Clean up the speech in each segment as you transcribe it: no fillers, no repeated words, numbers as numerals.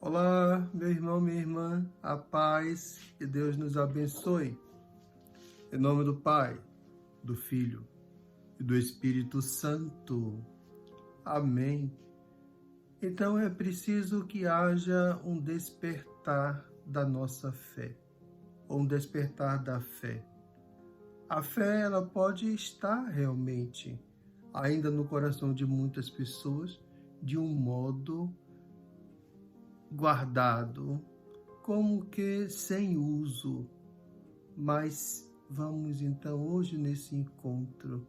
Olá, meu irmão, minha irmã, a paz e Deus nos abençoe. Em nome do Pai, do Filho e do Espírito Santo. Amém. Então é preciso que haja um despertar da nossa fé, ou um despertar da fé. A fé, ela pode estar realmente ainda no coração de muitas pessoas de um modo guardado, como que sem uso. Mas vamos então hoje nesse encontro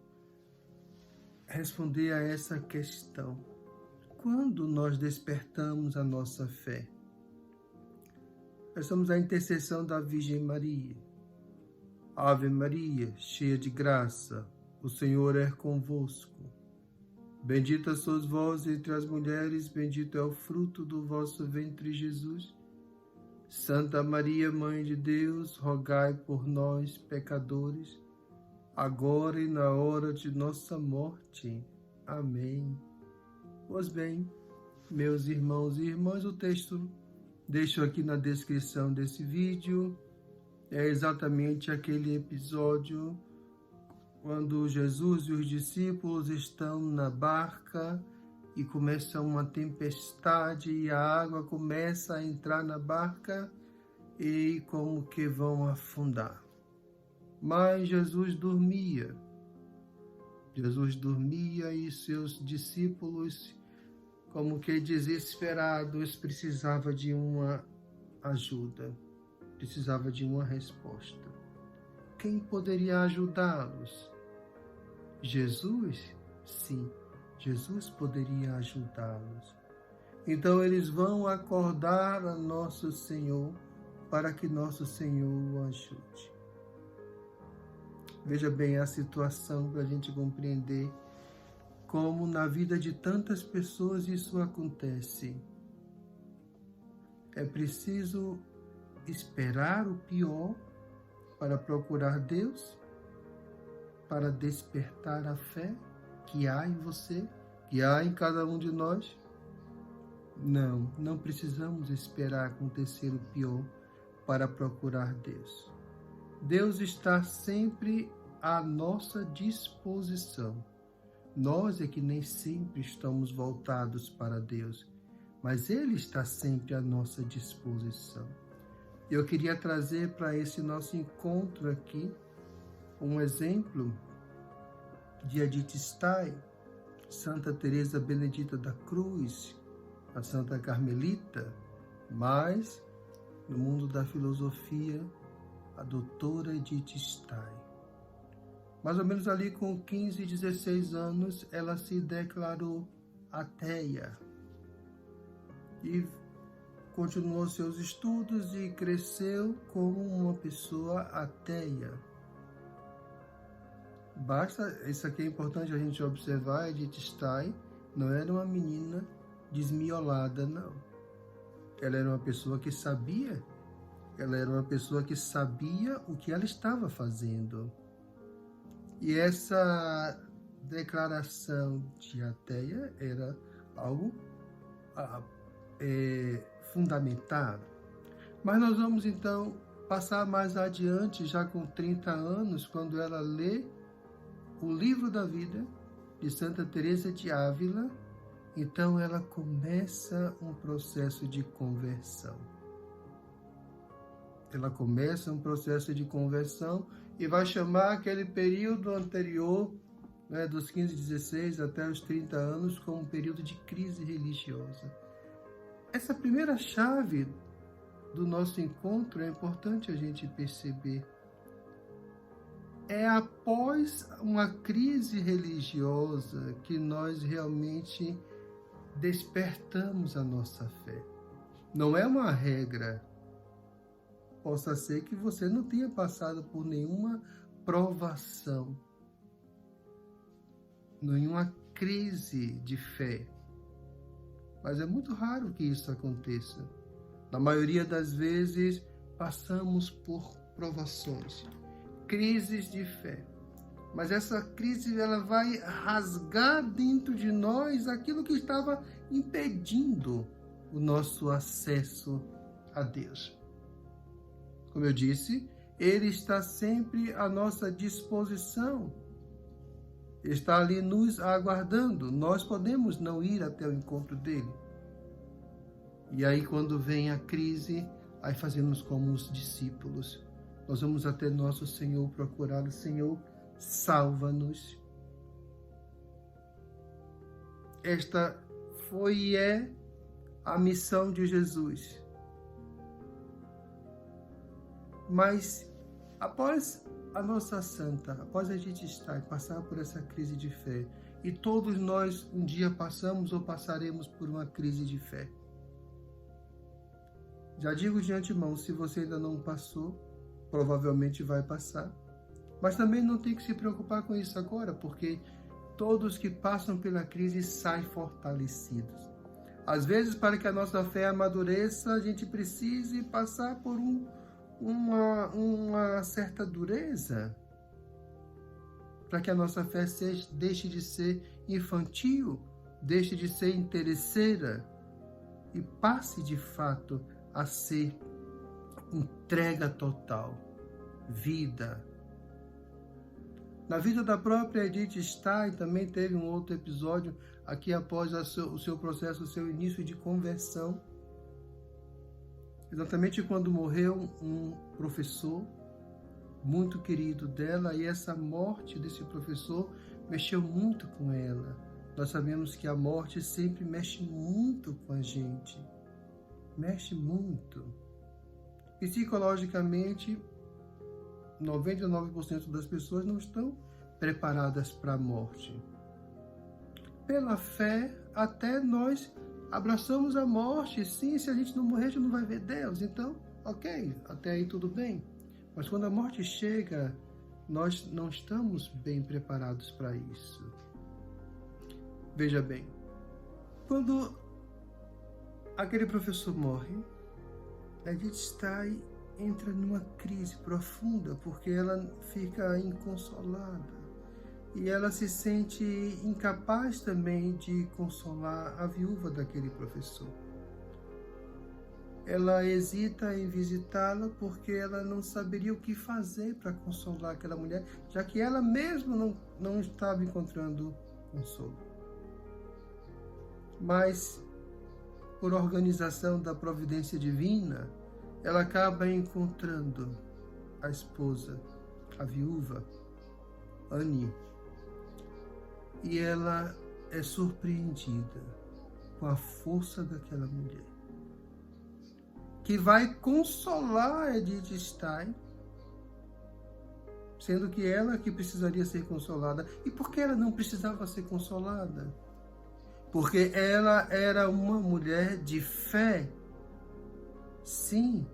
responder a essa questão. Quando nós despertamos a nossa fé? Peçamos a intercessão da Virgem Maria. Ave Maria, cheia de graça, o Senhor é convosco. Bendita sois vós entre as mulheres, bendito é o fruto do vosso ventre, Jesus. Santa Maria, Mãe de Deus, rogai por nós, pecadores, agora e na hora de nossa morte. Amém. Pois bem, meus irmãos e irmãs, o texto deixo aqui na descrição desse vídeo. É exatamente aquele episódio quando Jesus e os discípulos estão na barca e começa uma tempestade e a água começa a entrar na barca e como que vão afundar. Mas Jesus dormia. Jesus dormia e seus discípulos, como que desesperados, precisavam de uma ajuda, precisavam de uma resposta. Quem poderia ajudá-los? Jesus? Sim, Jesus poderia ajudá-los. Então eles vão acordar a nosso Senhor para que nosso Senhor o ajude. Veja bem a situação para a gente compreender como na vida de tantas pessoas isso acontece. É preciso esperar o pior para procurar Deus, para despertar a fé que há em você, que há em cada um de nós. Não precisamos esperar acontecer o pior para procurar Deus. Deus está sempre à nossa disposição. Nós é que nem sempre estamos voltados para Deus, mas Ele está sempre à nossa disposição. Eu queria trazer para esse nosso encontro aqui um exemplo de Edith Stein, Santa Teresa Benedita da Cruz, a Santa Carmelita, mas no mundo da filosofia, a doutora Edith Stein. Mais ou menos ali com 15, 16 anos, ela se declarou ateia e continuou seus estudos e cresceu como uma pessoa ateia. Isso aqui é importante a gente observar, Edith Stein não era uma menina desmiolada, não. Ela era uma pessoa que sabia, o que ela estava fazendo. E essa declaração de ateia era algo fundamentado. Mas nós vamos então passar mais adiante, já com 30 anos, quando ela lê o livro da vida de Santa Teresa de Ávila. Então ela começa um processo de conversão. E vai chamar aquele período anterior, né, dos 15, 16 até os 30 anos, como um período de crise religiosa. Essa primeira chave do nosso encontro é importante a gente perceber. É após uma crise religiosa que nós realmente despertamos a nossa fé. Não é uma regra. Possa ser que você não tenha passado por nenhuma provação, nenhuma crise de fé. Mas é muito raro que isso aconteça. Na maioria das vezes, passamos por provações, crises de fé. Mas essa crise, ela vai rasgar dentro de nós aquilo que estava impedindo o nosso acesso a Deus. Como eu disse, Ele está sempre à nossa disposição. Está ali nos aguardando. Nós podemos não ir até o encontro dele. E aí, quando vem a crise, aí fazemos como os discípulos. Nós vamos até nosso Senhor procurar o Senhor, salva-nos. Esta foi e é a missão de Jesus. Mas após a nossa santa, após a gente estar e passar por essa crise de fé, e todos nós um dia passamos ou passaremos por uma crise de fé. Já digo de antemão, se você ainda não passou, provavelmente vai passar. Mas também não tem que se preocupar com isso agora, porque todos que passam pela crise saem fortalecidos. Às vezes, para que a nossa fé amadureça, a gente precise passar por uma certa dureza, para que a nossa fé deixe de ser infantil, deixe de ser interesseira e passe de fato a ser entrega total, vida. Na vida da própria Edith Stein também teve um outro episódio aqui após o seu processo, o seu início de conversão. Exatamente quando morreu um professor muito querido dela, e essa morte desse professor mexeu muito com ela. Nós sabemos que a morte sempre mexe muito com a gente. Mexe muito. Psicologicamente, 99% das pessoas não estão preparadas para a morte. Pela fé, até nós abraçamos a morte. Sim, se a gente não morrer, a gente não vai ver Deus. Então, ok, até aí tudo bem. Mas quando a morte chega, nós não estamos bem preparados para isso. Veja bem, quando aquele professor morre, a Edith Stein entra numa crise profunda, porque ela fica inconsolada. E ela se sente incapaz também de consolar a viúva daquele professor. Ela hesita em visitá-la porque ela não saberia o que fazer para consolar aquela mulher, já que ela mesma não estava encontrando consolo. Mas, por organização da providência divina, ela acaba encontrando a esposa, a viúva, Annie. E ela é surpreendida com a força daquela mulher, que vai consolar Edith Stein, sendo que ela que precisaria ser consolada. E por que ela não precisava ser consolada? Porque ela era uma mulher de fé. Sim,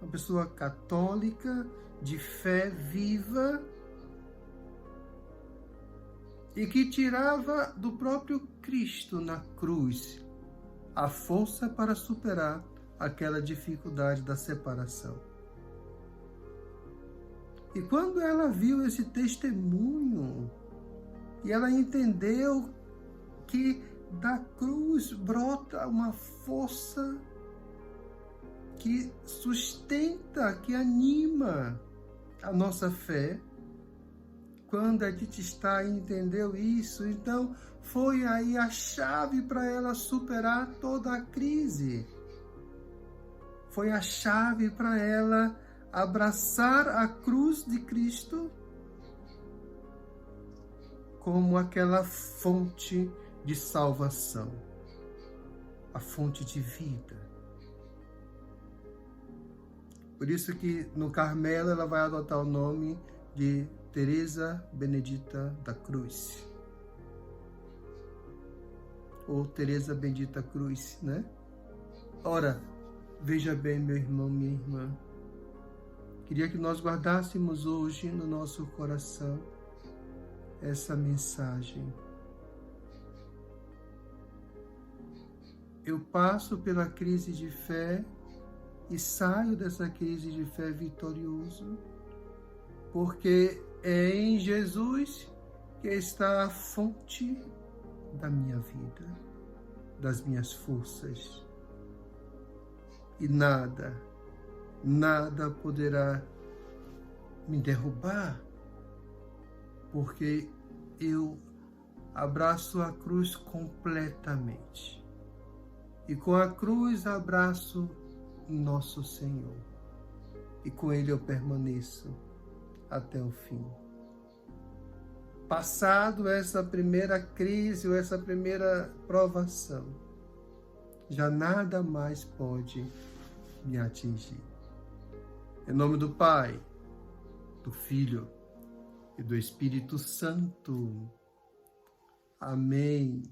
uma pessoa católica, de fé viva, e que tirava do próprio Cristo na cruz a força para superar aquela dificuldade da separação. E quando ela viu esse testemunho, e ela entendeu que da cruz brota uma força que sustenta, que anima a nossa fé. Quando a Edith Stein entendeu isso, então foi aí a chave para ela superar toda a crise. Foi a chave para ela abraçar a cruz de Cristo como aquela fonte de salvação, a fonte de vida. Por isso que no Carmelo ela vai adotar o nome de Teresa Benedita da Cruz, ou Teresa Bendita Cruz, né? Ora, veja bem, meu irmão, minha irmã, queria que nós guardássemos hoje no nosso coração essa mensagem. Eu passo pela crise de fé e saio dessa crise de fé vitorioso, porque é em Jesus que está a fonte da minha vida, das minhas forças. e nada poderá me derrubar, porque eu abraço a cruz completamente. E com a cruz abraço nosso Senhor. E com Ele eu permaneço até o fim. Passado essa primeira crise ou essa primeira provação, já nada mais pode me atingir. Em nome do Pai, do Filho e do Espírito Santo. Amém.